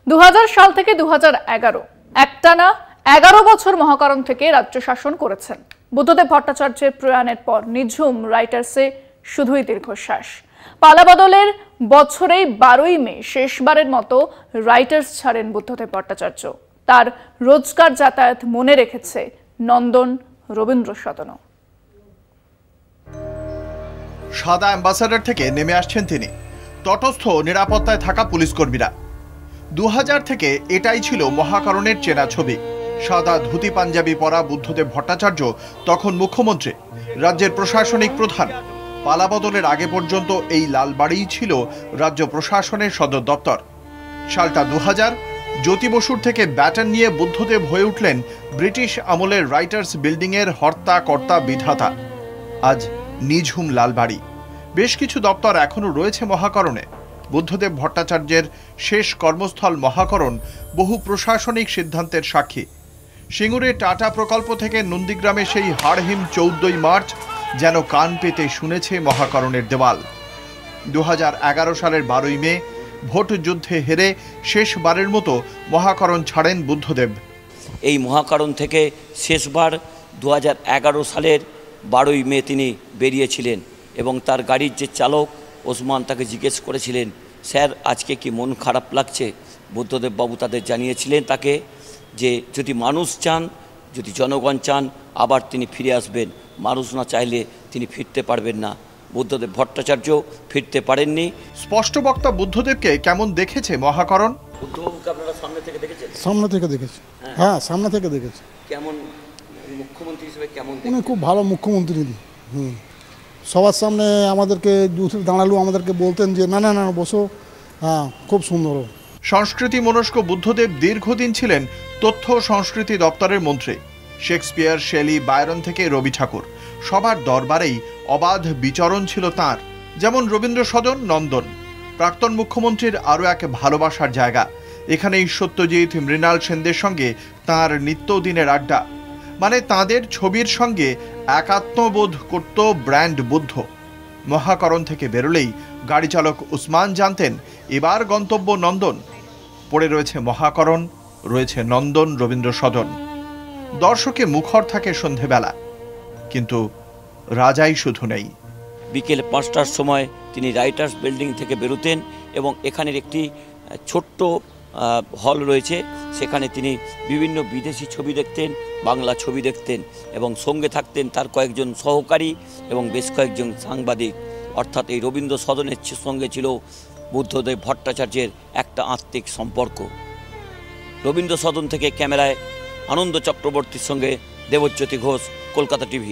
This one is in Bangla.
2000 সাল থেকে 2011 একটানা 11 বছর মহাকারণ থেকে রাজ্য শাসন করেছেন। বুদ্ধদেব ভট্টাচার্যের প্রয়াণের পর নিঝুম রাইটার্সে শুধুই দীর্ঘশ্বাস। পালাবদলের বছরেই 12ই মে শেষবারের মতো রাইটার্স ছাড়েন বুদ্ধদেব ভট্টাচার্য। তার রোজকার যাতায়াত মনে রেখেছে নন্দন রবীন্দ্র সদনও। সাদা অ্যাম্বাসাডার থেকে নেমে আসছেন তিনি। তটস্থ নিরাপত্তায় থাকা পুলিশ কর্মীরা। 2000 থেকে এটাই ছিল মহাকারণের চেনা ছবি। সাদা ধুতি পাঞ্জাবি পরা বুদ্ধদেব ভট্টাচার্য তখন মুখ্যমন্ত্রী, রাজ্যের প্রশাসনিক প্রধান। পালাবদলের আগে পর্যন্ত এই লালবাড়িই ছিল রাজ্য প্রশাসনের সদর দপ্তর। সালটা 2000। জ্যোতি বসুর থেকে ব্যাটন নিয়ে বুদ্ধদেব হয়ে উঠলেন ব্রিটিশ আমলের রাইটার্স বিল্ডিংয়ের হর্তা কর্তা বিধাতা। আজ নিঝুম লালবাড়ি। বেশ কিছু দপ্তর এখনো রয়েছে মহাকরণে। বুদ্ধদেব ভট্টাচার্যের শেষ কর্মস্থল মহাকরণ বহু প্রশাসনিক সিদ্ধান্তের সাক্ষী। সিঙ্গুরে টাটা প্রকল্প থেকে নন্দীগ্রামে সেই হাড়হিম 14ই মার্চ যেন কান পেতে শুনেছে মহাকরণের দেওয়াল। 2011 সালের 12ই মে ভোট যুদ্ধে হেরে শেষবারের মতো মহাকরণ ছাড়েন বুদ্ধদেব। এই মহাকরণ থেকে শেষবার 2011 সালের 12ই মে তিনি বেরিয়েছিলেন এবং তার গাড়ির যে চালক ওসমান তাকে জিজ্ঞেস করেছিলেন, স্যার আজকে কি মন খারাপ লাগছে? বুদ্ধদেব বাবু তাদের জানিয়েছিলেন তাকে যে যদি মানুষ চান, যদি জনগণ চান আবার তিনি ফিরে আসবেন, মানুষ না চাইলে তিনি ফিরতে পারবেন না। বুদ্ধদেব ভট্টাচার্য ফিরতে পারেননি। স্পষ্ট বক্তা বুদ্ধদেবকে কেমন দেখেছে মহাকরণ? বুদ্ধবাবুকে আপনারা সামনে থেকে দেখেছেন? সামনে থেকে দেখেছি, হ্যাঁ সামনে থেকে দেখেছি। কেমন মুখ্যমন্ত্রী হিসেবে কেমন? উনি খুব ভালো মুখ্যমন্ত্রী। সবার সামনে আমাদেরকে দাঁড়ালো, আমাদেরকে বলতেন যে না না না বসো, হ্যাঁ খুব সুন্দর। সংস্কৃতি মনস্ক বুদ্ধদেব দীর্ঘদিন ছিলেন তথ্য সংস্কৃতি দপ্তরের মন্ত্রী। শেক্সপিয়ার, শেলি, বায়রন থেকে রবি ঠাকুর সবার দরবারেই অবাধ বিচরণ ছিল তাঁর। যেমন রবীন্দ্র সদন, নন্দন প্রাক্তন মুখ্যমন্ত্রীর আরও এক ভালোবাসার জায়গা। এখানেই সত্যজিৎ, মৃণাল সেনদের সঙ্গে তাঁর নিত্যদিনের আড্ডা। মানে তাঁদের ছবির সঙ্গে একাত্মবোধ করত ব্র্যান্ড বুদ্ধ। মহাকরণ থেকে বেরোলেই গাড়ি চালক উসমান জানতেন এবার গন্তব্য নন্দন। পড়ে রয়েছে মহাকরণ, রয়েছে নন্দন রবীন্দ্র সদন। দর্শকে মুখর থাকে সন্ধেবেলা, কিন্তু রাজাই শুধু নেই। বিকেল 5টার সময় তিনি রাইটার্স বিল্ডিং থেকে বেরোতেন এবং এখানের একটি ছোট্ট হল রয়েছে, সেখানে তিনি বিভিন্ন বিদেশি ছবি দেখতেন, বাংলা ছবি দেখতেন এবং সঙ্গে থাকতেন তার কয়েকজন সহকারী এবং বেশ কয়েকজন সাংবাদিক। অর্থাৎ এই রবীন্দ্র সদনের সঙ্গে ছিল বুদ্ধদেব ভট্টাচার্যের একটা আত্মিক সম্পর্ক। রবীন্দ্র সদন থেকে ক্যামেরায় আনন্দ চক্রবর্তীর সঙ্গে দেবজ্যোতি ঘোষ, কলকাতা টিভি।